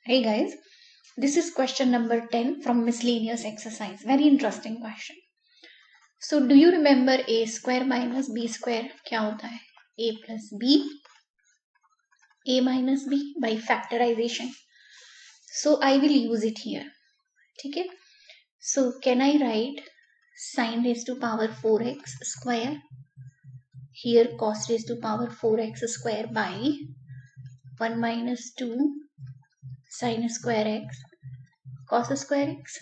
Hey guys, this is question number 10 from miscellaneous exercise. Very interesting question. So do you remember a square minus b square क्या होता है? A plus b, a minus b by factorization. So I will use it here. ठीक है? So can I write sin raised to power 4x square here cos raised to power 4x square by 1 minus 2 sin square x cos square x,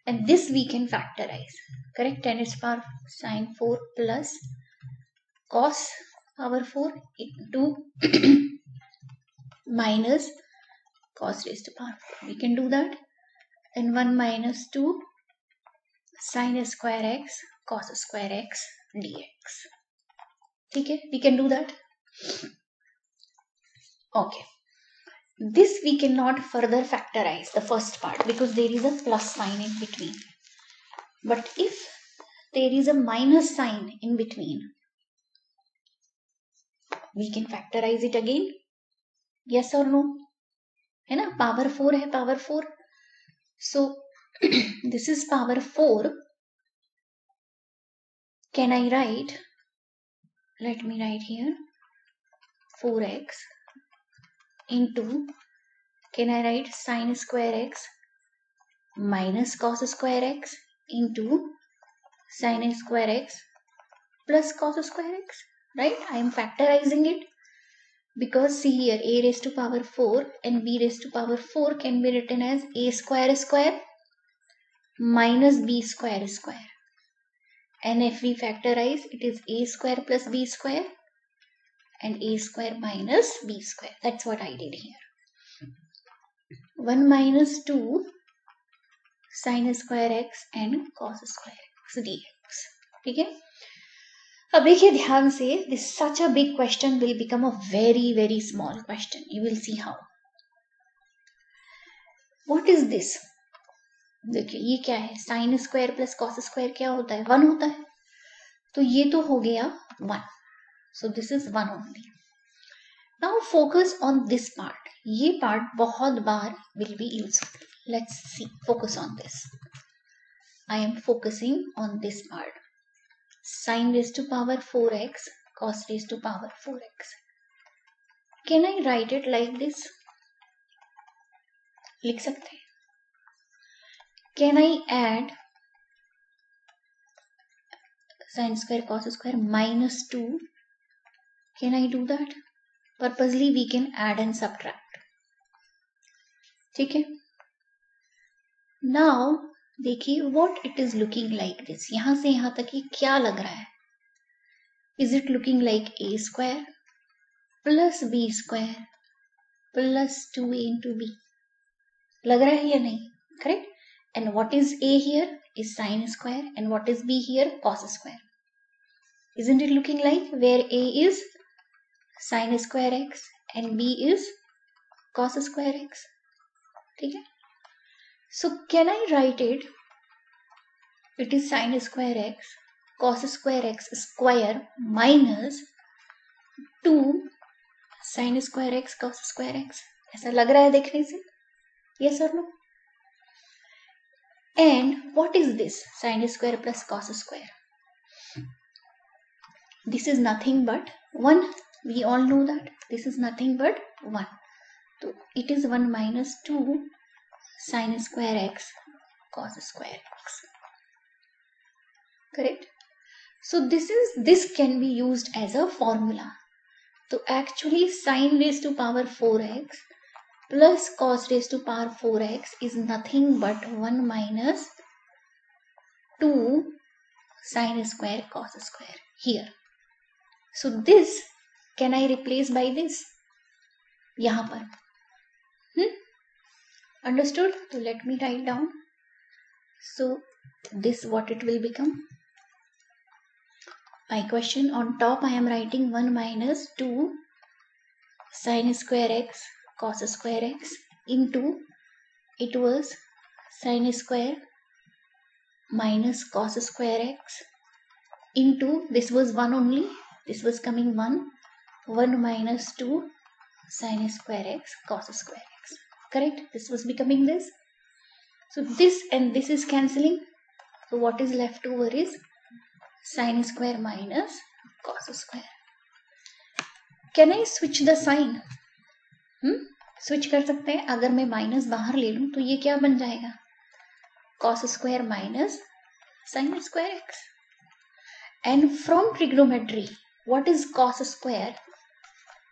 and this we can factorize, correct? 10 is power sine 4 plus cos power 4 into minus cos raised to power 4. We can do that. And 1 minus 2 sin square x cos square x dx. Okay, we can do that. Okay, this we cannot further factorize the first part because there is a plus sign in between. But if there is a minus sign in between, we can factorize it again. Yes or no? है ना, power 4 है, power 4. So this is power 4. Can I write? Let me write here 4x into, can I write sin square x minus cos square x into sin square x plus cos square x, right? I am factorizing it because see here, a raised to power 4 and b raised to power 4 can be written as a square square minus b square square. And if we factorize, it is a square plus b square and a square minus b square. That's what I did here. 1 minus 2 sin square x and cos square x dx. ठीक है? अब देखिए ध्यान से, this such a big question will become a very small question. You will see how. What is this? देखिए ये क्या है? sin square plus cos square क्या होता है? 1 होता है. तो ये तो हो गया 1. So this is 1 only. Now focus on this part. ये part बहुत बार will be useful. Let's see. Focus on this. I am focusing on this part. Sin raised to power 4x, cos raised to power 4x. Can I write it like this? लिख सकते हैं. Can I add sin square cos square minus 2? Can I do that? Purposely we can add and subtract. ठीक है? Now देखिए what it is looking like this. यहां से यहां तक ये क्या लग रहा है? Is it looking like a square plus b square plus 2a into b? लग रहा है या नहीं? Correct? And what is a here is sin square and what is b here? Cos square. Isn't it looking like where a is sin square x and b is cos square x? ठीक है? So can I write it? It is sin square x cos square x square minus 2 sin square x cos square x. ऐसा लग रहा है देखने से? Yes or no? And what is this? Sin square plus cos square. This is nothing but 1. We all know that. This is nothing but 1. So it is 1 minus 2 sin square x cos square x. Correct? So this can be used as a formula. So actually sin raised to power 4x plus cos raised to power 4x is nothing but 1 minus 2 sin square cos square here. So this can I replace by this? यहाँ पर. Understood? So let me write down. So this what it will become. My question on top I am writing 1 minus 2 sin square x cos square x into, it was sin square minus cos square x into, this was 1 only, this was coming 1 minus 2 sin square x cos square x. Correct? This was becoming this. So this and this is cancelling. So what is left over is sin square minus cos square. Can I switch the sign? Switch कर सकते हैं. अगर मैं minus बाहर ले लूं तो ये क्या बन जाएगा? cos square minus sin square x. And from trigonometry, what is cos square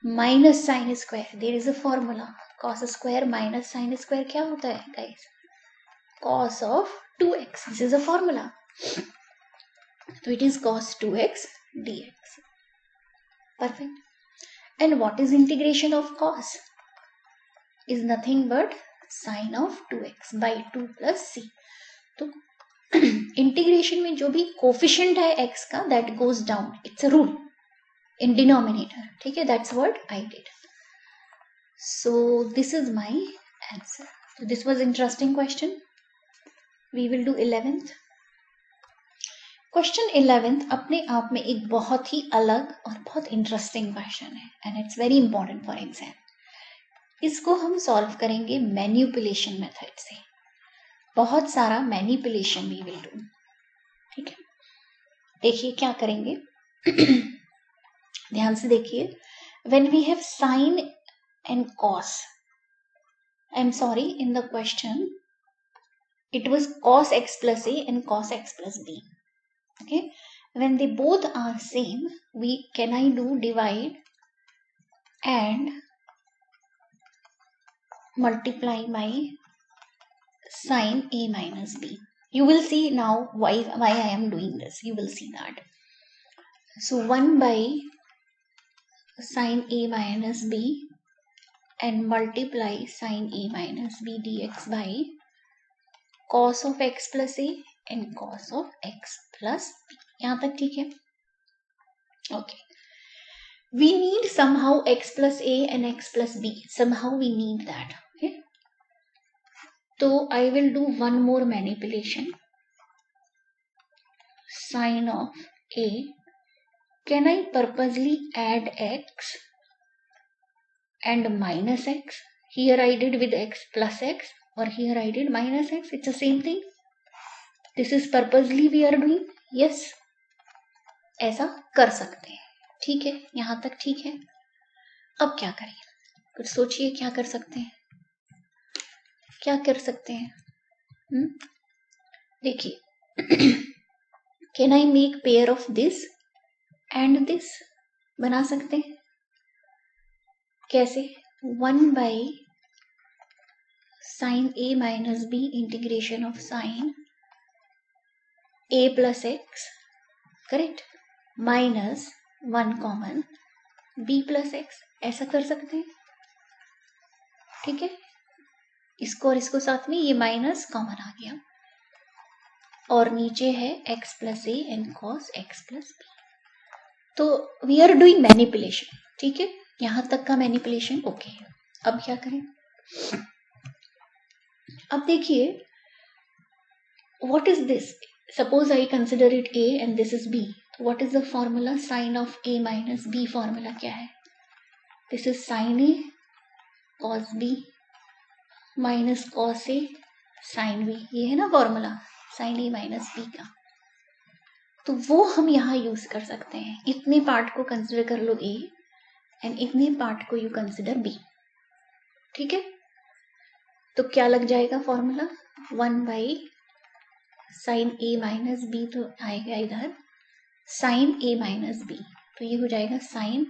minus sin square? There is a formula. Cos square minus sin square क्या होता है guys? Cos of 2x. This is a formula. So it is cos 2x dx. Perfect. And what is integration of cos? Is nothing but sin of 2x by 2 plus c. तो integration में जो भी coefficient है x का that goes down. It's a rule in denominator. ठीक है, that's what I did. So this is my answer. So this was interesting question. We will do 11th. Question 11th अपने आप में एक बहुत ही अलग और बहुत इंटरेस्टिंग क्वेश्चन है and it's very important for exam. इसको हम सॉल्व करेंगे मैनिपुलेशन मेथड से. बहुत सारा मैनिपुलेशन वी विल डू. ठीक है, देखिए क्या करेंगे. ध्यान से देखिए. When we have sine and cos, I am sorry, in the question it was cos x plus a and cos x plus b. Okay, when they both are same, can I do divide and multiply my sin a minus b. You will see now why I am doing this. You will see that. So 1 by sin a minus b and multiply sin a minus b dx by cos of x plus a and cos of x plus b. यहाँ तक ठीक है? Okay. We need somehow x plus a and x plus b. Somehow we need that. Okay. So I will do one more manipulation. Sin of a. Can I purposely add x and minus x? Here I did with x plus x. और here I did minus x. It's the same thing. This is purposely we are doing. Yes. ऐसा कर सकते हैं. ठीक है, यहां तक ठीक है. अब क्या करें? कुछ सोचिए क्या कर सकते हैं. क्या कर सकते हैं? देखिए. Can I make pair of this and this? बना सकते हैं. कैसे? 1 by sin a minus b integration of sin a plus x, correct, minus 1 common b plus x. ऐसा कर सकते हैं. ठीक है, इसको और इसको साथ में ये माइनस कॉमन आ गया और नीचे है x plus a and cos x plus b. तो वी आर डूइंग मैनिपुलेशन. ठीक है, यहां तक का मैनिपुलेशन ओके. अब क्या करें? अब देखिए, what is this? Suppose I consider it a and this is b. What is the formula? Sin of a minus b formula क्या है? This is sin a cos b minus cos a sin b. ये है ना formula sin a minus b का. तो वो हम यहाँ यूज कर सकते हैं. इतने पार्ट को कंसिडर कर लो a एंड इतने पार्ट को यू कंसिडर b. ठीक है, तो क्या लग जाएगा formula? 1 by sine A minus B. तो आएगा इधर साइन ए माइनस बी. तो ये हो जाएगा sine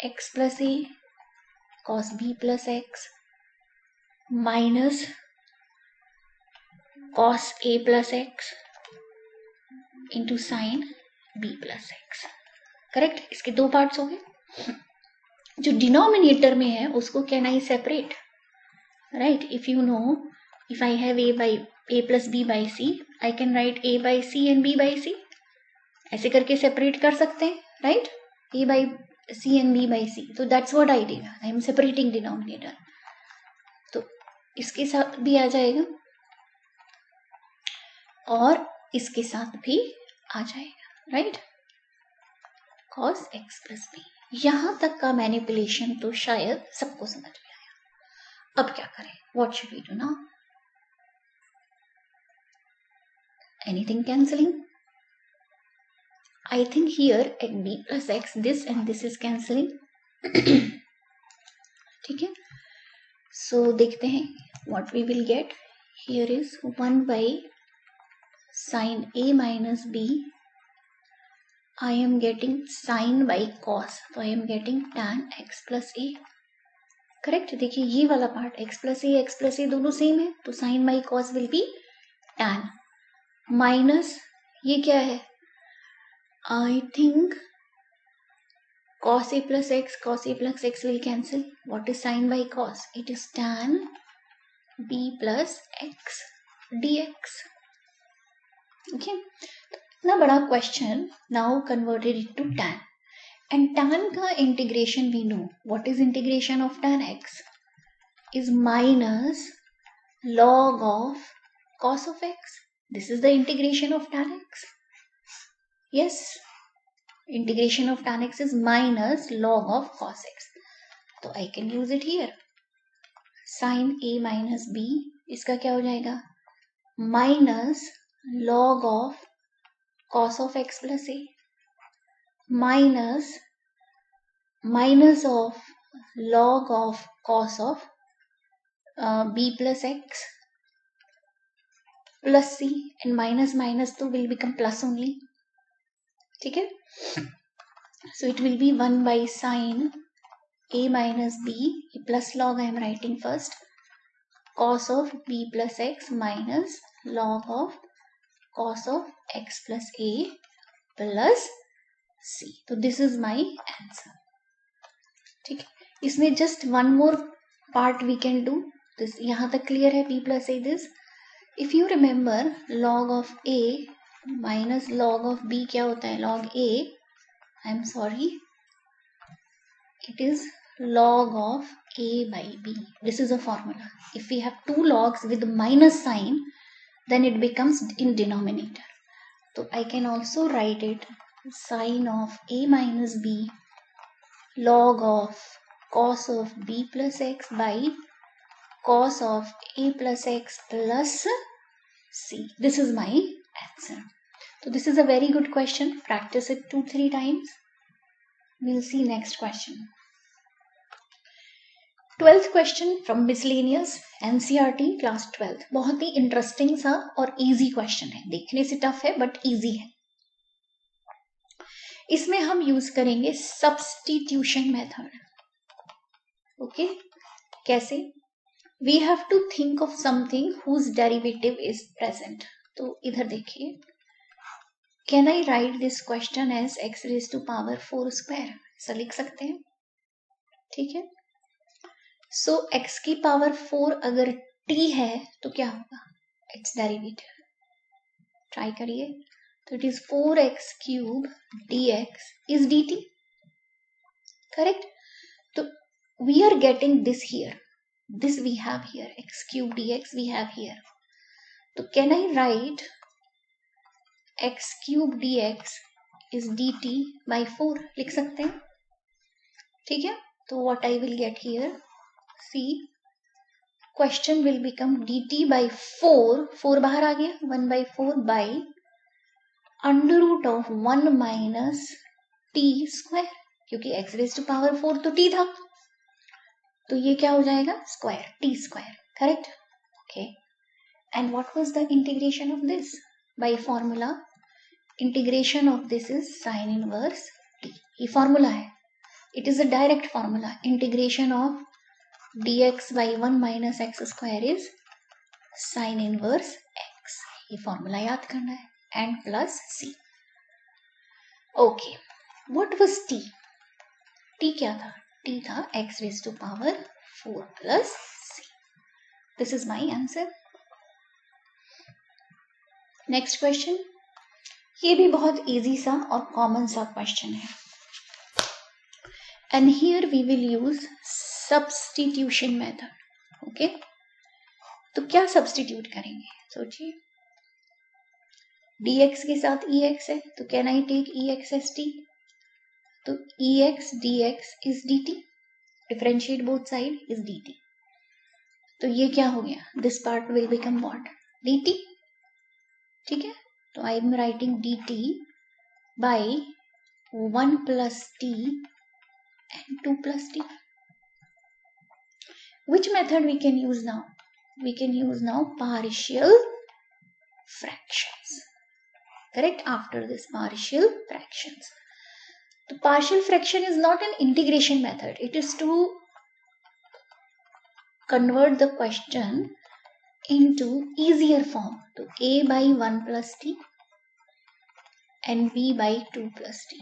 X plus A cos B plus X minus cos A plus X into sine B plus X. Correct. इसके दो पार्ट्स हो गए. जो डिनोमिनेटर में है उसको can I separate? Right, if you know, if I have a plus b by c, I can write a by c and b by c. ऐसे करके सेपरेट कर सकते हैं. Right, a by c and b by c. तो that's what I did. I am separating denominator. तो इसके साथ भी आ जाएगा और इसके साथ भी आ जाएगा. Right, cos x plus b. यहां तक का मैनिपुलेशन तो शायद सबको समझ में आया। अब क्या करें? What should we do now? Anything cancelling? I think here at b plus x, this and this is cancelling. ठीक है, so देखते हैं what we will get. Here is 1 by sin a minus b. I am getting sin by cos, so I am getting tan x plus a. Correct? देखिए ये वाला part x plus a दोनों same है, तो sin by cos will be tan. Minus ये क्या है? I think cos a plus x will cancel. What is sin by cos? It is tan b plus x dx. Okay, इतना बड़ा question now converted it to tan. And tan का integration we know. What is integration of tan x? Is minus log of cos of x. This is the integration of tan x. Yes, integration of tan x is minus log of cos x. तो I can use it here. Sin a minus b, इसका क्या हो जाएगा? Minus log of cos of x plus a minus of log of cos of b plus x plus c, and minus तो will become plus only. ठीक है, so it will be 1 by sin a minus b plus log I am writing first cos of b plus x minus log of cos of x plus a plus c. तो this is my answer. ठीक है, इसमें just one more part we can do. this यहाँ तक clear है? b plus a this. If you remember log of a minus log of b क्या होता है? log a, I am sorry, it is log of a by b. This is a formula. If we have two logs with minus sign, then it becomes in denominator. So I can also write it sin of a minus b log of cos of b plus x by cos of a plus x plus c. This is my answer. So this is a very good question. Practice it 2-3 times. We'll see next question. 12th question from miscellaneous NCERT class 12th. बहुत ही interesting सा और easy question है. देखने से tough है but easy है. इसमें हम यूज करेंगे सब्स्टिट्यूशन मेथड. ओके, कैसे? We have to think of something whose derivative is present. तो इधर देखिए, can I write this question as x raise to power 4 square? ऐसा लिख सकते हैं. ठीक है, सो x की पावर 4 अगर t है तो क्या होगा? It's derivative. ट्राई करिए. तो it is 4x cube dx is dt. Correct? तो we are getting this here. This we have here, x cube dx we have here. तो can I write x cube dx is dt by 4? लिख सकते हैं. ठीक है, तो what I will get here, see, question will become dt by 4. 4 बाहर आ गया, 1 by 4 by under root of 1 minus t square, क्योंकि x raised to power 4 तो t था, तो ये क्या हो जाएगा? Square, T square. Correct? Okay. And what was the integration of this? By formula integration of this is sine inverse T. ये formula है. It is a direct formula. Integration of dx by 1 minus x square is sine inverse x. ये formula याद करना है. And plus c. Okay, what was t? t क्या था? t था x raised to power 4 plus c. This is my answer. Next question. ये भी बहुत इजी सा और कॉमन सा क्वेश्चन है. And here we will use substitution method. Okay? तो क्या सब्स्टिट्यूट करेंगे? सोचिए. dx के साथ ex है, तो can I take ex as t? तो ex dx is dt, differentiate both side is dt. तो ये क्या हो गया, this part will become what, dt. ठीक है, तो I am writing dt by 1 plus t and 2 plus t. Which method we can use now? We can use now partial fractions. Correct? After this, partial fractions. The partial fraction is not an integration method. It is to convert the question into easier form. So a by 1 plus t and b by 2 plus t.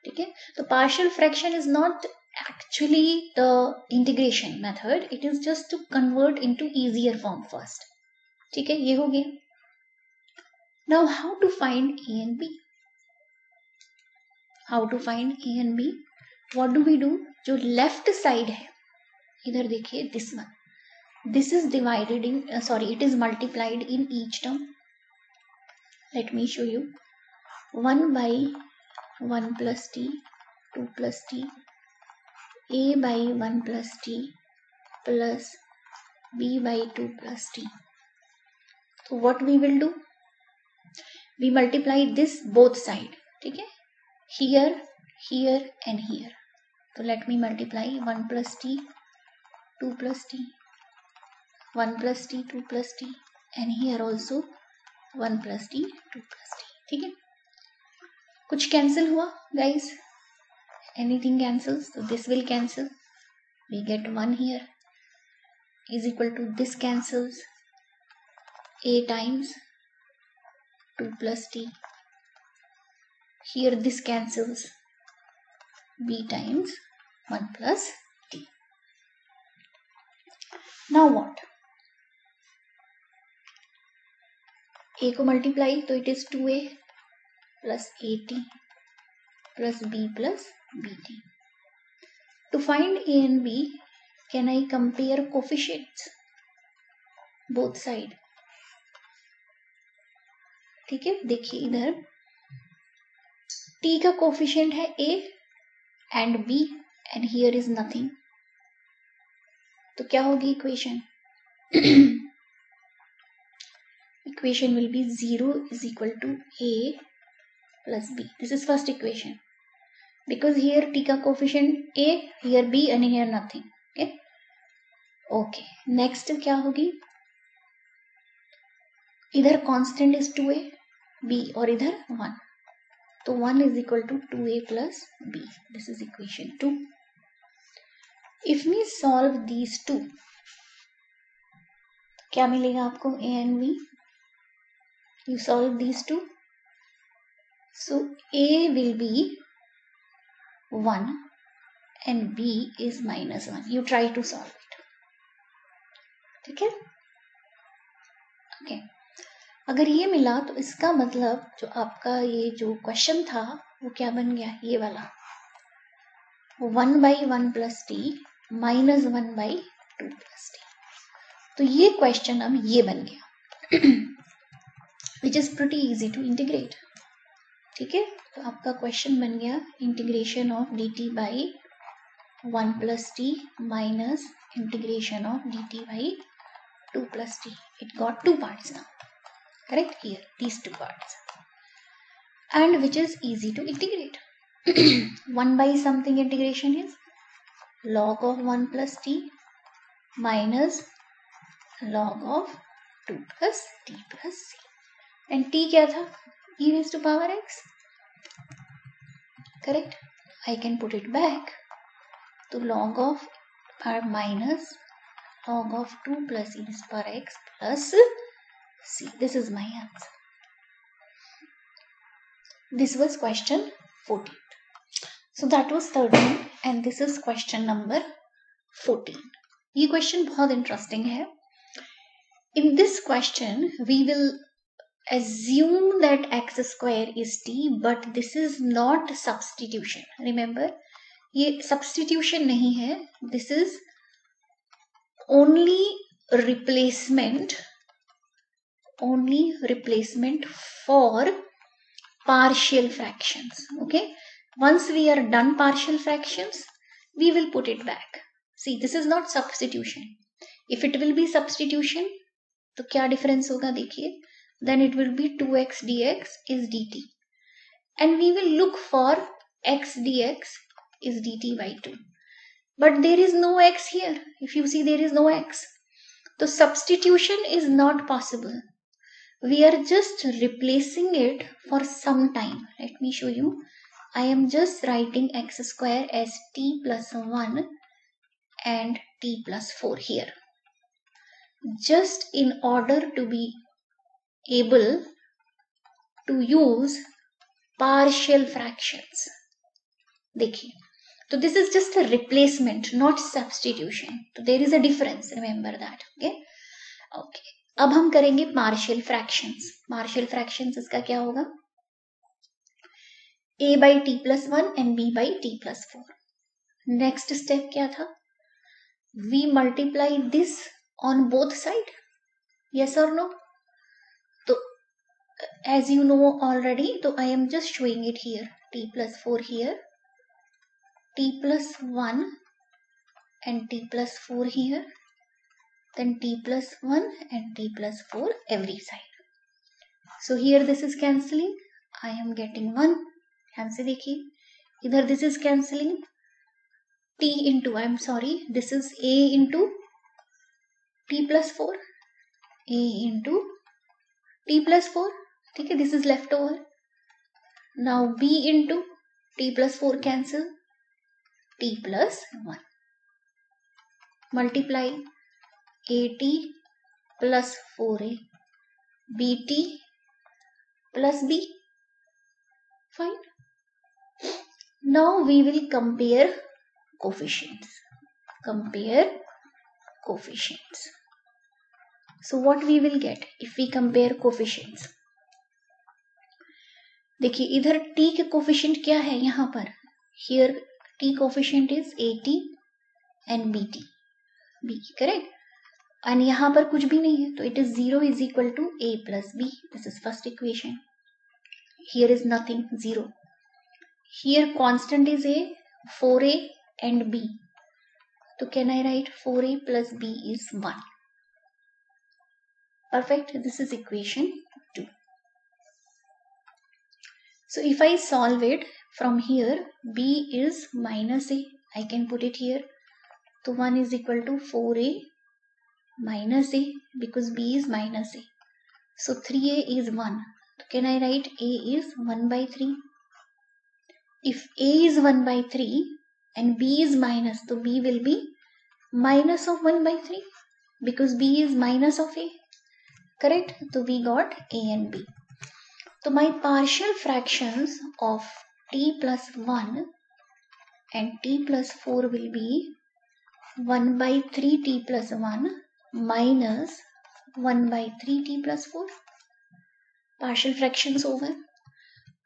Okay? So partial fraction is not actually the integration method. It is just to convert into easier form first. ठीक है, ये हो गया. Now how to find a and b? How to find a and b? What do we do? जो left side है, इधर देखिए, this one. This is divided in, it is multiplied in each term. Let me show you. 1 by 1 plus t, 2 plus t, a by 1 plus t plus b by 2 plus t. So what we will do? We multiply this both side. ठीक है, here, here and here. So let me multiply 1 plus t, 2 plus t, 1 plus t, 2 plus t, and here also 1 plus t, 2 plus t. ठीक है, कुछ cancel हुआ guys? Anything cancels? So this will cancel. We get 1 here is equal to this cancels. A times 2 plus t. Here this cancels. B times 1 plus t. Now what? A को multiply तो it is 2a plus at plus b plus bt. To find a and b, can I compare coefficients? Both side. ठीक है, देखिए इधर t का coefficient है a and b and here is nothing. तो क्या होगी equation? Equation will be 0 is equal to a plus b. This is first equation. Because here t का coefficient a, here b and here nothing. Okay. Okay. Next क्या होगी? इधर constant is 2a, b और इधर 1. तो 1 is equal to 2a plus b. This is equation 2. If we solve these two, क्या मिलेगा आपको a and b? You solve these two. So a will be 1 and b is minus 1. You try to solve it. ठीक है? Okay. अगर ये मिला तो इसका मतलब जो आपका ये जो क्वेश्चन था वो क्या बन गया, ये वाला 1 by 1 plus t minus 1 by 2 plus t. तो ये क्वेश्चन अब ये बन गया which is pretty easy to integrate. ठीक है, तो आपका क्वेश्चन बन गया integration of dt by 1 plus t minus integration of dt by 2 plus t. It got two parts now. Correct? Here, these two parts. And which is easy to integrate. 1 by something integration is log of 1 plus t minus log of 2 plus t plus c. And t क्या था? e raised to power x. Correct? I can put it back. तो log of minus log of 2 plus e raised to power x plus c. This is my answer. This was question 14. So that was 13 and this is question number 14. ये question बहुत interesting है. In this question we will assume that x square is t, but this is not substitution. Remember, ये substitution नहीं है. This is only replacement for partial fractions. Okay, Once we are done partial fractions, we will put it back. See, this is not substitution. If it will be substitution, तो क्या difference होगा देखिए. Then it will be 2x dx is dt. And we will look for x dx is dt by 2. But there is no x here. If you see, there is no x. So substitution is not possible. We are just replacing it for some time. Let me show you. I am just writing x square as t plus 1 and t plus 4 here. Just in order to be able to use partial fractions. देखिए, so this is just a replacement, not substitution. So there is a difference. Remember that. Okay. अब हम करेंगे partial fractions. Partial fractions इसका क्या होगा? a by t plus 1 and b by t plus 4. Next step क्या था? We multiply this on both sides. Yes or no? So as you know already, so I am just showing it here. T plus 4 here. T plus 1 and t plus 4 here. Then t plus 1 and t plus 4 every side. So here this is cancelling. I am getting 1. ध्यान से देखिए, इधर this is cancelling. T into, I am sorry, this is a into t plus 4. A into t plus 4. ठीक है, this is left over. Now b into t plus 4 cancel. T plus 1. Multiply at plus 4a. bt plus b. Fine. Now we will compare coefficients. Compare coefficients. So what we will get if we compare coefficients? देखिए इधर t के coefficient क्या है यहाँ पर? Here t coefficient is at and bt. b, correct? And यहाँ पर कुछ भी नहीं है, तो it is 0 is equal to a plus b. This is first equation. Here is nothing, 0. Here constant is a, 4a and b. So can I write 4a plus b is 1. Perfect. This is equation 2. So if I solve it from here, b is minus a. I can put it here. So 1 is equal to 4a minus a because b is minus a. So 3a is 1. So can I write a is 1 by 3? If a is 1 by 3 and b is minus, so b will be minus of 1 by 3 because b is minus of a. Correct? So we got a and b. So my partial fractions of t plus 1 and t plus 4 will be 1 by 3 t plus 1 minus 1 by 3 t plus 4. Partial fractions over.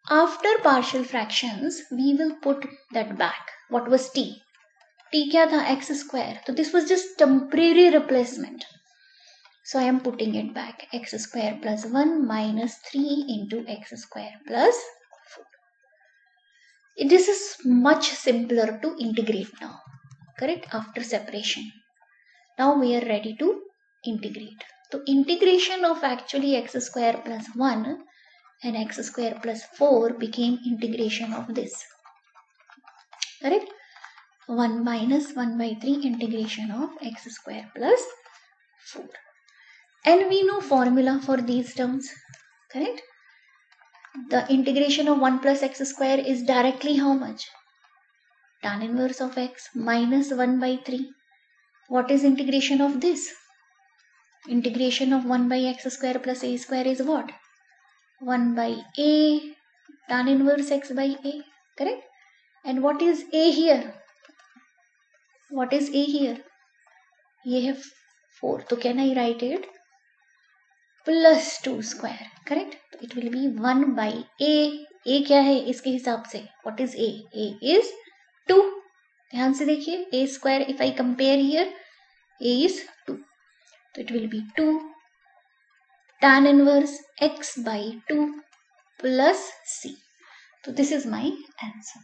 After partial fractions, we will put that back. What was t? T क्या था? X square. So this was just temporary replacement. So I am putting it back. X square plus 1 minus 3 into x square plus 4. This is much simpler to integrate now. Correct? After separation. Now we are ready to integrate. So integration of actually x square plus 1 and x square plus 4 became integration of this. Correct? 1 minus 1 by 3 integration of x square plus 4. And we know formula for these terms. Correct? The integration of 1 plus x square is directly how much? Tan inverse of x minus 1 by 3. What is integration of this? Integration of 1 by x square plus a square is what? 1 by a tan inverse x by a. Correct? And what is a here? What is a here? ये है 4. So can I write it? Plus 2 square. Correct? So it will be 1 by a. a क्या है इसके हिसाब से? What is a? a is 2. ध्यान से देखिए, a square if I compare here, a is 2. So it will be 2 tan inverse x by 2 plus c. So this is my answer.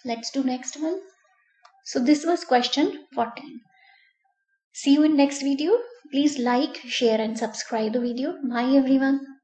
Let's do next one. So this was question 14. See you in next video. Please like, share and subscribe the video. Bye everyone.